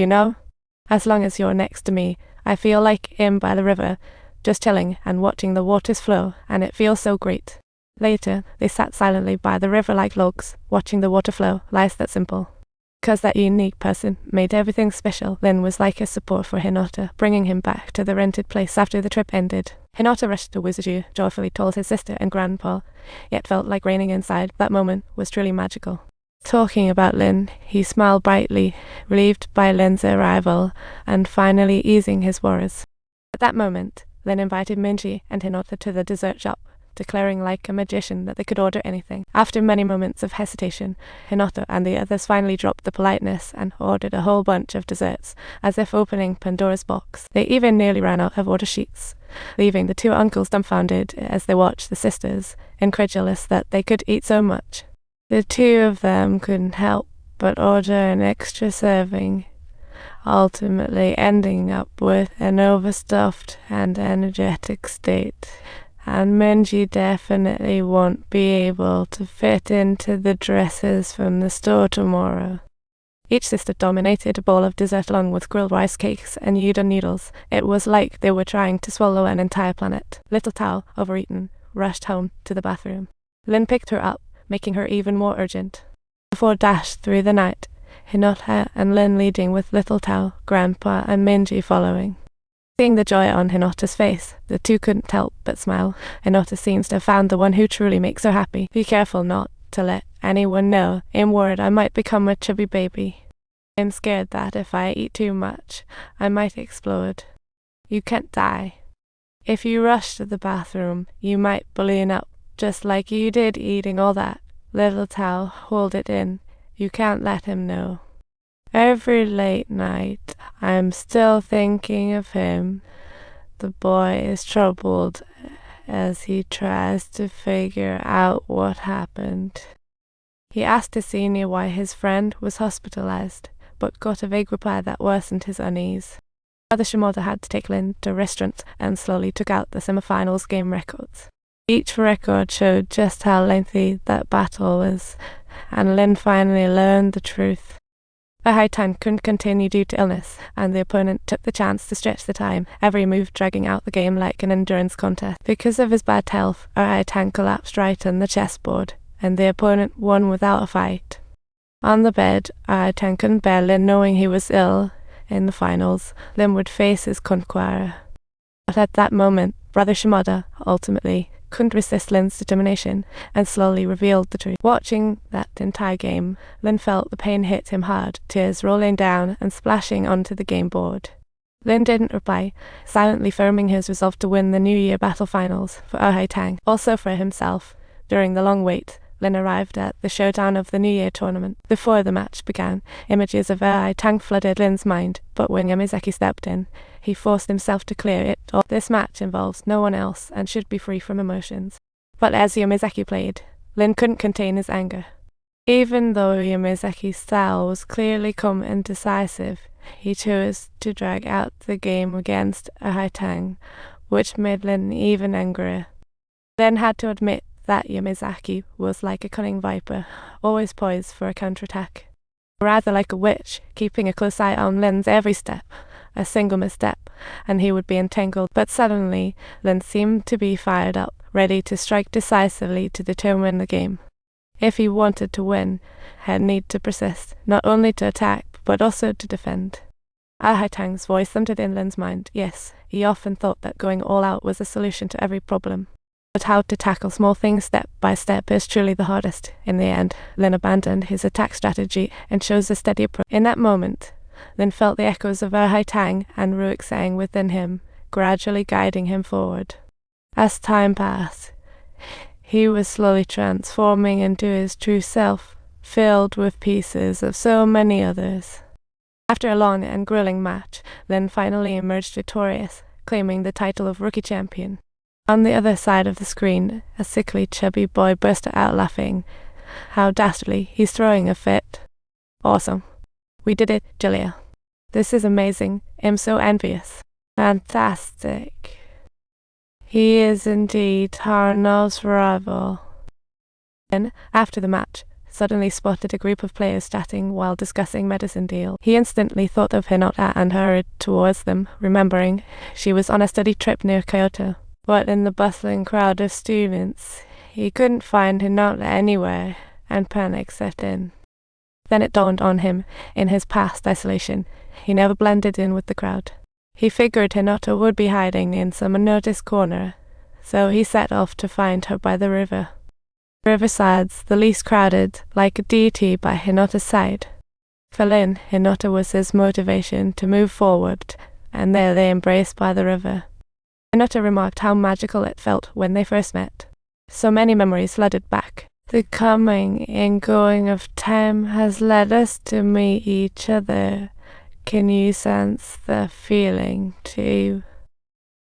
you know? As long as you're next to me, I feel like I'm by the river, just chilling and watching the waters flow, and it feels so great. Later, they sat silently by the river like logs, watching the water flow. Life's that simple. Because that unique person made everything special, Lynn was like a support for Hinata, bringing him back to the rented place after the trip ended. Hinata rushed to visit you, joyfully told his sister and grandpa, yet felt like raining inside. That moment was truly magical. Talking about Lynn, he smiled brightly, relieved by Lynn's arrival, and finally easing his worries. At that moment, Lynn invited Minji and Hinata to the dessert shop, declaring like a magician that they could order anything. After many moments of hesitation, Hinata and the others finally dropped the politeness and ordered a whole bunch of desserts, as if opening Pandora's box. They even nearly ran out of order sheets, leaving the two uncles dumbfounded as they watched the sisters, incredulous that they could eat so much. The two of them couldn't help but order an extra serving, ultimately ending up with an overstuffed and energetic state. And Minji definitely won't be able to fit into the dresses from the store tomorrow. Each sister dominated a bowl of dessert along with grilled rice cakes and udon noodles. It was like they were trying to swallow an entire planet. Little Tao, overeaten, rushed home to the bathroom. Lynn picked her up, making her even more urgent. Before dashed through the night, Hinata and Lynn leading with Little Tao, Grandpa and Minji following. Seeing the joy on Hinata's face, the two couldn't help but smile. Hinata seems to have found the one who truly makes her happy. Be careful not to let anyone know. I'm worried I might become a chubby baby. I'm scared that if I eat too much, I might explode. You can't die. If you rush to the bathroom, you might balloon up, just like you did eating all that. Little Tao, hold it in. You can't let him know. Every late night, I'm still thinking of him. The boy is troubled as he tries to figure out what happened. He asked his senior why his friend was hospitalized, but got a vague reply that worsened his unease. Brother Shimoda had to take Lynn to a restaurant and slowly took out the semifinals game records. Each record showed just how lengthy that battle was, and Lynn finally learned the truth. Haitang couldn't continue due to illness, and the opponent took the chance to stretch the time, every move dragging out the game like an endurance contest. Because of his bad health, Haitang collapsed right on the chessboard, and the opponent won without a fight. On the bed, Haitang couldn't bear Lin knowing he was ill. In the finals, Lin would face his conqueror. But at that moment, Brother Shimoda, ultimately, couldn't resist Lin's determination and slowly revealed the truth. Watching that entire game, Lin felt the pain hit him hard, tears rolling down and splashing onto the game board. Lin didn't reply, silently firming his resolve to win the New Year Battle Finals for Haitang. Also for himself, during the long wait, Lin arrived at the showdown of the New Year tournament. Before the match began, images of Haitang flooded Lin's mind, but when Yamazaki stepped in, he forced himself to clear it all. This match involves no one else and should be free from emotions. But as Yamazaki played, Lin couldn't contain his anger. Even though Yamazaki's style was clearly calm and decisive, he chose to drag out the game against Haitang, which made Lin even angrier. Lin had to admit that Yamazaki was like a cunning viper, always poised for a counterattack. Rather like a witch, keeping a close eye on Lin's every step. A single misstep, and he would be entangled. But suddenly, Lin seemed to be fired up, ready to strike decisively to determine the game. If he wanted to win, he'd need to persist, not only to attack, but also to defend. Haitang's voice thundered in Lin's mind. Yes, he often thought that going all out was a solution to every problem. But how to tackle small things step by step is truly the hardest. In the end, Lin abandoned his attack strategy and chose a steady approach. In that moment, Lin felt the echoes of Haitang and Ruixang within him, gradually guiding him forward. As time passed, he was slowly transforming into his true self, filled with pieces of so many others. After a long and grueling match, Lin finally emerged victorious, claiming the title of Rookie Champion. On the other side of the screen, a sickly, chubby boy burst out laughing. How dastardly, he's throwing a fit. Awesome. We did it, Julia. This is amazing. I'm so envious. Fantastic. He is indeed Harnow's rival. Then, after the match, suddenly spotted a group of players chatting while discussing medicine deal. He instantly thought of Hinata and hurried towards them, remembering she was on a study trip near Kyoto. But in the bustling crowd of students, he couldn't find Hinata anywhere, and panic set in. Then it dawned on him, in his past isolation, he never blended in with the crowd. He figured Hinata would be hiding in some unnoticed corner, so he set off to find her by the river. Riversides, the least crowded, like a deity by Hinata's side. For Lin, Hinata was his motivation to move forward, and there they embraced by the river. Hinata remarked how magical it felt when they first met. So many memories flooded back. The coming and going of time has led us to meet each other. Can you sense the feeling too?